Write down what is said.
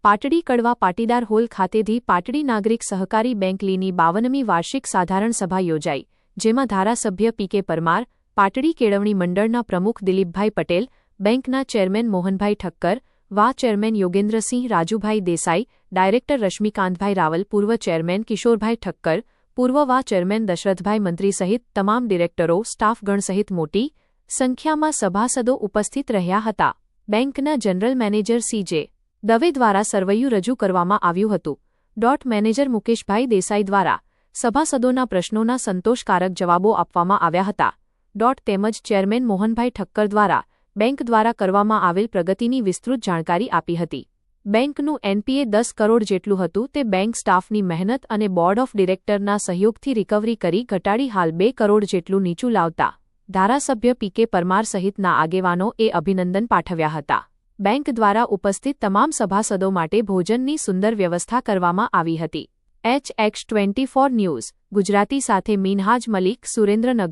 પાટડી કડવા પાટીદાર હોલ ખાતેથી પાટડી નાગરિક સહકારી બેંક લીની 52મી વાર્ષિક સાધારણ સભા યોજાઈ, જેમાં ધારાસભ્ય પી.કે. પરમાર, પાટડી કેળવણી મંડળના પ્રમુખ દિલીપભાઈ પટેલ, બેંકના ચેરમેન મોહનભાઈ ઠક્કર, વા ચેરમેન યોગેન્દ્રસિંહ રાજુભાઈ દેસાઈ, ડાયરેક્ટર રશ્મિકાંતભાઈ રાવલ, પૂર્વ ચેરમેન કિશોરભાઈ ઠક્કર, પૂર્વ વા ચેરમેન દશરથભાઈ મંત્રી સહિત તમામ ડિરેક્ટરો, સ્ટાફગણ સહિત મોટી સંખ્યામાં સભાસદો ઉપસ્થિત રહ્યા હતા. બેંકના જનરલ મેનેજર સી.જે. દવે દ્વારા સરવૈયું રજૂ કરવામાં આવ્યું હતું. મેનેજર મુકેશભાઈ દેસાઈ દ્વારા સભાસદોના પ્રશ્નોના સંતોષકારક જવાબો આપવામાં આવ્યા હતા. તેમજ ચેરમેન મોહનભાઈ ઠક્કર દ્વારા બેંક દ્વારા કરવામાં આવેલ પ્રગતિની વિસ્તૃત જાણકારી આપી હતી. બેંકનું એનપીએ 10 કરોડ જેટલું હતું તે બેંક સ્ટાફની મહેનત અને બોર્ડ ઓફ ડિરેક્ટરના સહયોગથી રિકવરી કરી ઘટાડી હાલ 2 કરોડ જેટલું નીચું લાવતા ધારાસભ્ય પી.કે. પરમાર સહિતના આગેવાનોએ અભિનંદન પાઠવ્યા હતા. બેંક દ્વારા ઉપસ્થિત તમામ સભાસદો માટે ભોજનની સુંદર વ્યવસ્થા કરવામાં આવી હતી. HX24 ન્યૂઝ ગુજરાતી સાથે મિનહાજ મલિક, સુરેન્દ્રનગર.